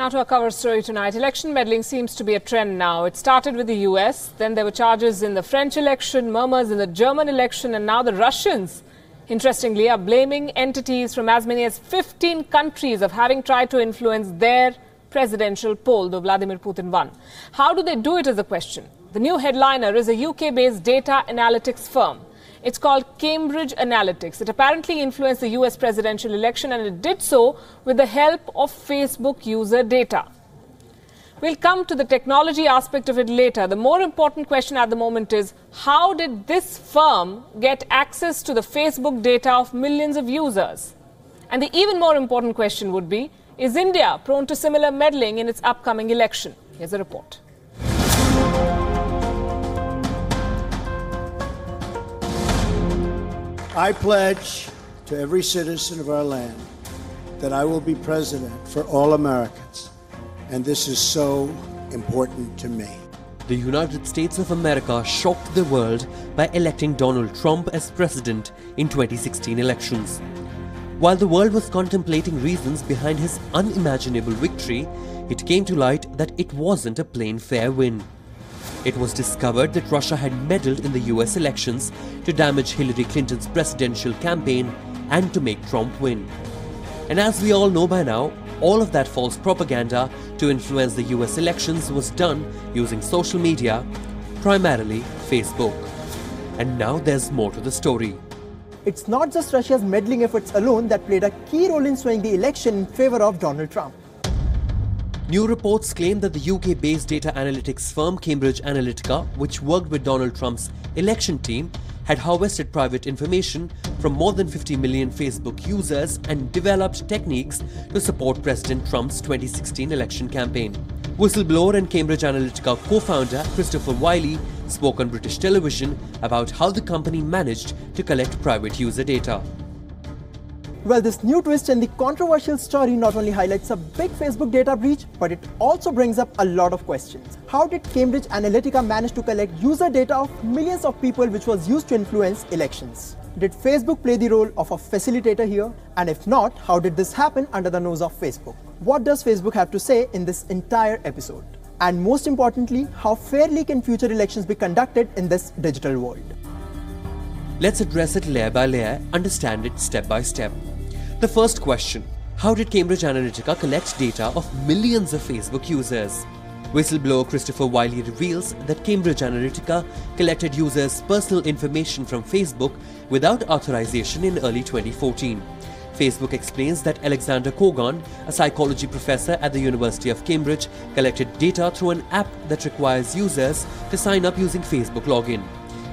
Now to our cover story tonight. Election meddling seems to be a trend now. It started with the US, then there were charges in the French election, murmurs in the German election, and now the Russians, interestingly, are blaming entities from as many as 15 countries of having tried to influence their presidential poll, though Vladimir Putin won. How do they do it is the question. The new headliner is a UK-based data analytics firm. It's called Cambridge Analytica. It apparently influenced the US presidential election, and it did so with the help of Facebook user data. We'll come to the technology aspect of it later. The more important question at the moment is, how did this firm get access to the Facebook data of millions of users? And the even more important question would be, is India prone to similar meddling in its upcoming election? Here's a report. I pledge to every citizen of our land that I will be president for all Americans, and this is so important to me. The United States of America shocked the world by electing Donald Trump as president in 2016 elections. While the world was contemplating reasons behind his unimaginable victory, it came to light that it wasn't a plain fair win. It was discovered that Russia had meddled in the US elections to damage Hillary Clinton's presidential campaign and to make Trump win. And as we all know by now, all of that false propaganda to influence the US elections was done using social media, primarily Facebook. And now there's more to the story. It's not just Russia's meddling efforts alone that played a key role in swaying the election in favor of Donald Trump. New reports claim that the UK-based data analytics firm Cambridge Analytica, which worked with Donald Trump's election team, had harvested private information from more than 50 million Facebook users and developed techniques to support President Trump's 2016 election campaign. Whistleblower and Cambridge Analytica co-founder Christopher Wylie spoke on British television about how the company managed to collect private user data. Well, this new twist in the controversial story not only highlights a big Facebook data breach, but it also brings up a lot of questions. How did Cambridge Analytica manage to collect user data of millions of people which was used to influence elections? Did Facebook play the role of a facilitator here? And if not, how did this happen under the nose of Facebook? What does Facebook have to say in this entire episode? And most importantly, how fairly can future elections be conducted in this digital world? Let's address it layer by layer, understand it step by step. The first question, how did Cambridge Analytica collect data of millions of Facebook users? Whistleblower Christopher Wylie reveals that Cambridge Analytica collected users' personal information from Facebook without authorization in early 2014. Facebook explains that Alexander Kogan, a psychology professor at the University of Cambridge, collected data through an app that requires users to sign up using Facebook login.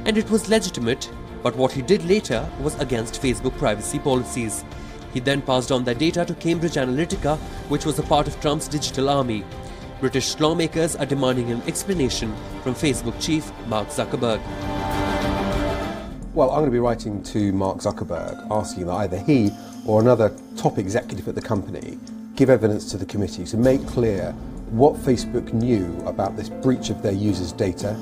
And it was legitimate, but what he did later was against Facebook privacy policies. He then passed on that data to Cambridge Analytica, which was a part of Trump's digital army. British lawmakers are demanding an explanation from Facebook chief Mark Zuckerberg. Well, I'm going to be writing to Mark Zuckerberg asking that either he or another top executive at the company give evidence to the committee to make clear what Facebook knew about this breach of their users' data,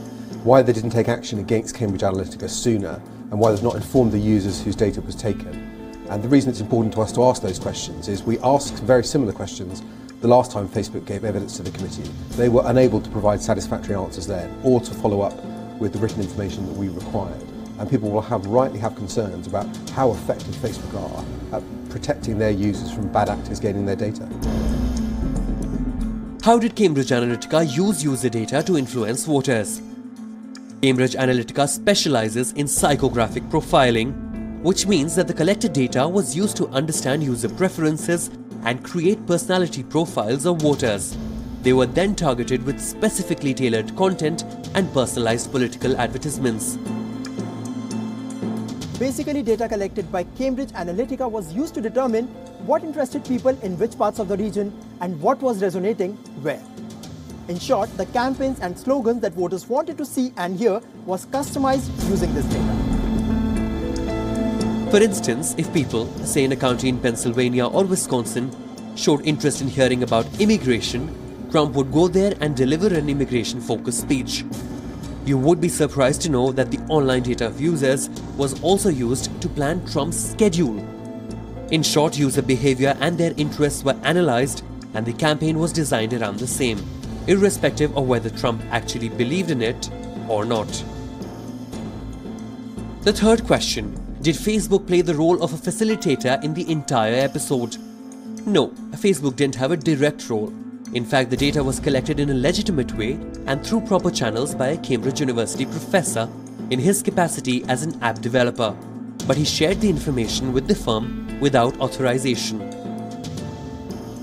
why they didn't take action against Cambridge Analytica sooner, and why they've not informed the users whose data was taken. And the reason it's important to us to ask those questions is we asked very similar questions the last time Facebook gave evidence to the committee. They were unable to provide satisfactory answers then, or to follow up with the written information that we required. And people will rightly have concerns about how effective Facebook are at protecting their users from bad actors gaining their data. How did Cambridge Analytica use user data to influence voters? Cambridge Analytica specializes in psychographic profiling, which means that the collected data was used to understand user preferences and create personality profiles of voters. They were then targeted with specifically tailored content and personalized political advertisements. Basically, data collected by Cambridge Analytica was used to determine what interested people in which parts of the region and what was resonating where. In short, the campaigns and slogans that voters wanted to see and hear was customized using this data. For instance, if people, say in a county in Pennsylvania or Wisconsin, showed interest in hearing about immigration, Trump would go there and deliver an immigration-focused speech. You would be surprised to know that the online data of users was also used to plan Trump's schedule. In short, user behavior and their interests were analyzed and the campaign was designed around the same, irrespective of whether Trump actually believed in it or not. The third question: did Facebook play the role of a facilitator in the entire episode? No, Facebook didn't have a direct role. In fact, the data was collected in a legitimate way and through proper channels by a Cambridge University professor in his capacity as an app developer. But he shared the information with the firm without authorization.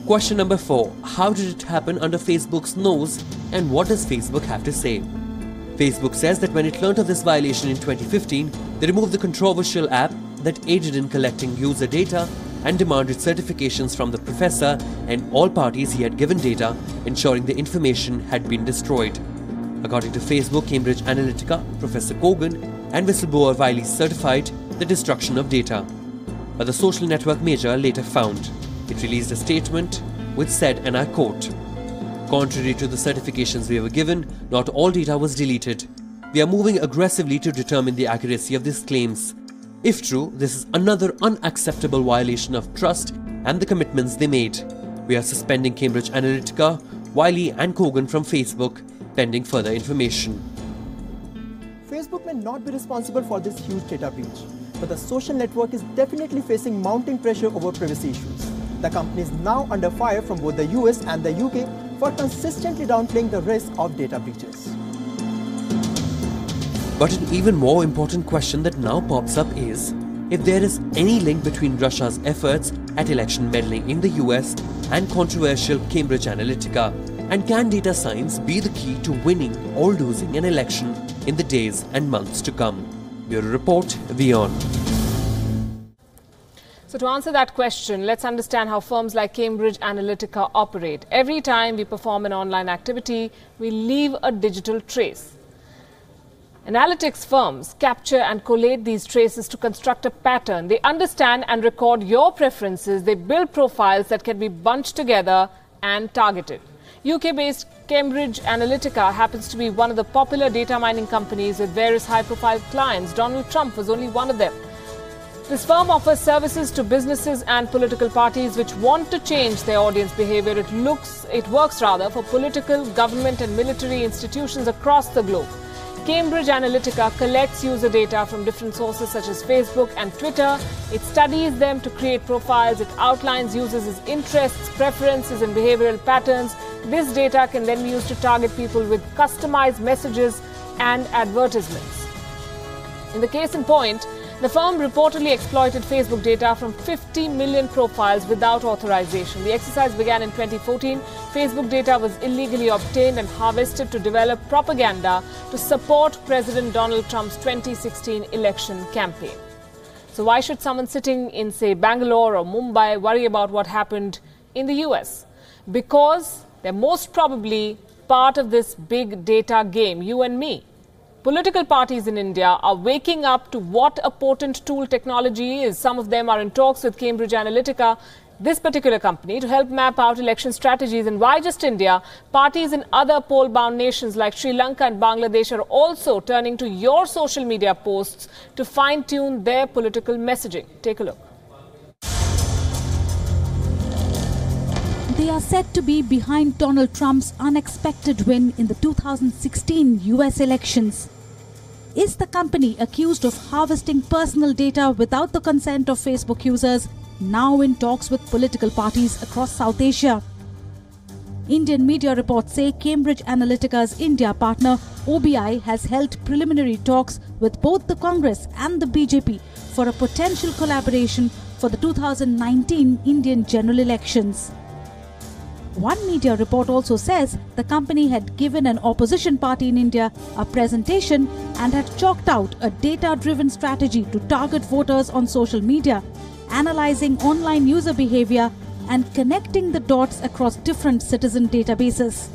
Question number 4. How did it happen under Facebook's nose, and what does Facebook have to say? Facebook says that when it learnt of this violation in 2015, they removed the controversial app that aided in collecting user data and demanded certifications from the professor and all parties he had given data, ensuring the information had been destroyed. According to Facebook, Cambridge Analytica, Professor Kogan and whistleblower Wiley certified the destruction of data. But the social network major later found. It released a statement which said, and I quote, "Contrary to the certifications we were given, not all data was deleted. We are moving aggressively to determine the accuracy of these claims. If true, this is another unacceptable violation of trust and the commitments they made. We are suspending Cambridge Analytica, Wiley and Kogan from Facebook, pending further information." Facebook may not be responsible for this huge data breach, but the social network is definitely facing mounting pressure over privacy issues. The company is now under fire from both the US and the UK for consistently downplaying the risk of data breaches. But an even more important question that now pops up is if there is any link between Russia's efforts at election meddling in the US and controversial Cambridge Analytica, and can data science be the key to winning or losing an election in the days and months to come? Bureau Report, WION. So to answer that question, let's understand how firms like Cambridge Analytica operate. Every time we perform an online activity, we leave a digital trace. Analytics firms capture and collate these traces to construct a pattern. They understand and record your preferences. They build profiles that can be bunched together and targeted. UK-based Cambridge Analytica happens to be one of the popular data mining companies with various high-profile clients. Donald Trump was only one of them. This firm offers services to businesses and political parties which want to change their audience behavior. It works for political, government and military institutions across the globe. Cambridge Analytica collects user data from different sources such as Facebook and Twitter. It studies them to create profiles. It outlines users' interests, preferences and behavioral patterns. This data can then be used to target people with customized messages and advertisements. In the case in point, the firm reportedly exploited Facebook data from 50 million profiles without authorization. The exercise began in 2014. Facebook data was illegally obtained and harvested to develop propaganda to support President Donald Trump's 2016 election campaign. So why should someone sitting in, say, Bangalore or Mumbai worry about what happened in the US? Because they're most probably part of this big data game, you and me. Political parties in India are waking up to what a potent tool technology is. Some of them are in talks with Cambridge Analytica, this particular company, to help map out election strategies. And why just India? Parties in other poll-bound nations like Sri Lanka and Bangladesh are also turning to your social media posts to fine-tune their political messaging. Take a look. They are said to be behind Donald Trump's unexpected win in the 2016 US elections. Is the company accused of harvesting personal data without the consent of Facebook users now in talks with political parties across South Asia? Indian media reports say Cambridge Analytica's India partner OBI has held preliminary talks with both the Congress and the BJP for a potential collaboration for the 2019 Indian general elections. One media report also says the company had given an opposition party in India a presentation and had chalked out a data-driven strategy to target voters on social media, analyzing online user behavior and connecting the dots across different citizen databases.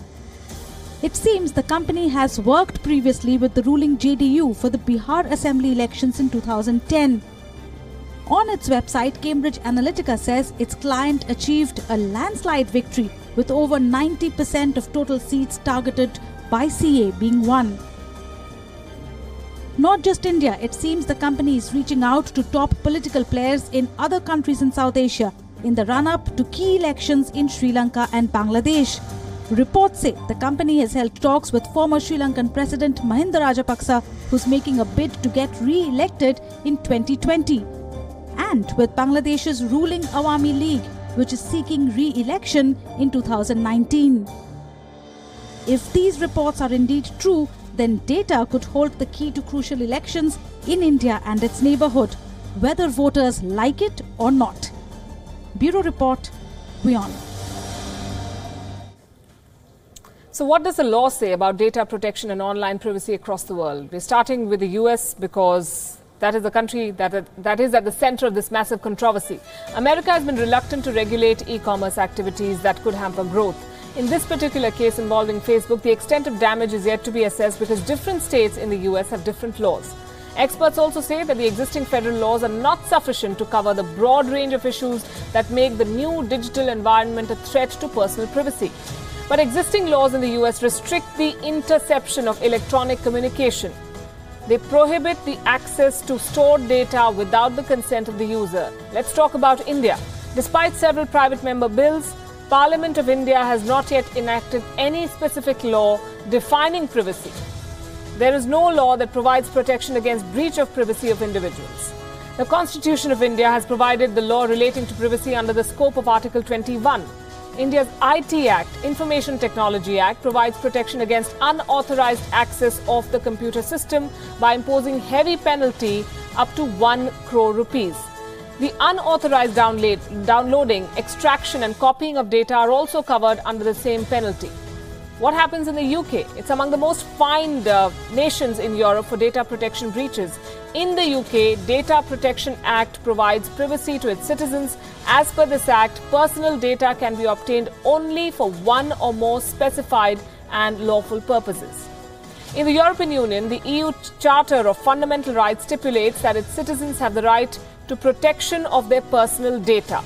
It seems the company has worked previously with the ruling JDU for the Bihar Assembly elections in 2010. On its website, Cambridge Analytica says its client achieved a landslide victory with over 90% of total seats targeted by CA being won. Not just India, it seems the company is reaching out to top political players in other countries in South Asia in the run-up to key elections in Sri Lanka and Bangladesh. Reports say the company has held talks with former Sri Lankan President Mahinda Rajapaksa, who's making a bid to get re-elected in 2020, and with Bangladesh's ruling Awami League, which is seeking re-election in 2019. If these reports are indeed true, then data could hold the key to crucial elections in India and its neighborhood, whether voters like it or not. Bureau Report, WION. So what does the law say about data protection and online privacy across the world? We're starting with the US because that is the country that is at the center of this massive controversy. America has been reluctant to regulate e-commerce activities that could hamper growth. In this particular case involving Facebook, the extent of damage is yet to be assessed because different states in the US have different laws. Experts also say that the existing federal laws are not sufficient to cover the broad range of issues that make the new digital environment a threat to personal privacy. But existing laws in the US restrict the interception of electronic communication. They prohibit the access to stored data without the consent of the user. Let's talk about India. Despite several private member bills, Parliament of India has not yet enacted any specific law defining privacy. There is no law that provides protection against breach of privacy of individuals. The Constitution of India has provided the law relating to privacy under the scope of Article 21. India's IT Act, Information Technology Act, provides protection against unauthorized access of the computer system by imposing heavy penalty up to 1 crore rupees. The unauthorized downloading, extraction and copying of data are also covered under the same penalty. What happens in the UK? It's among the most fined nations in Europe for data protection breaches. In the UK, Data Protection Act provides privacy to its citizens. As per this act, personal data can be obtained only for one or more specified and lawful purposes. In the European Union, the EU Charter of Fundamental Rights stipulates that its citizens have the right to protection of their personal data.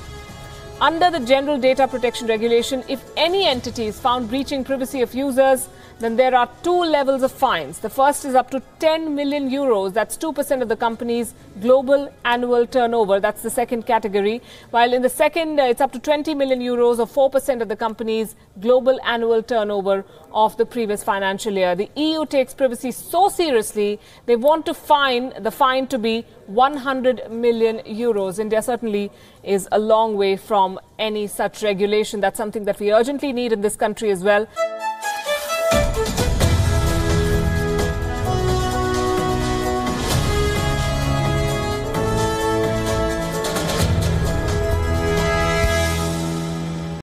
Under the General Data Protection Regulation, if any entity is found breaching privacy of users, then there are two levels of fines. The first is up to 10 million euros, that's 2% of the company's global annual turnover, that's the second category. While in the second, it's up to 20 million euros or 4% of the company's global annual turnover of the previous financial year. The EU takes privacy so seriously, they want to the fine to be 100 million euros. India certainly is a long way from any such regulation. That's something that we urgently need in this country as well.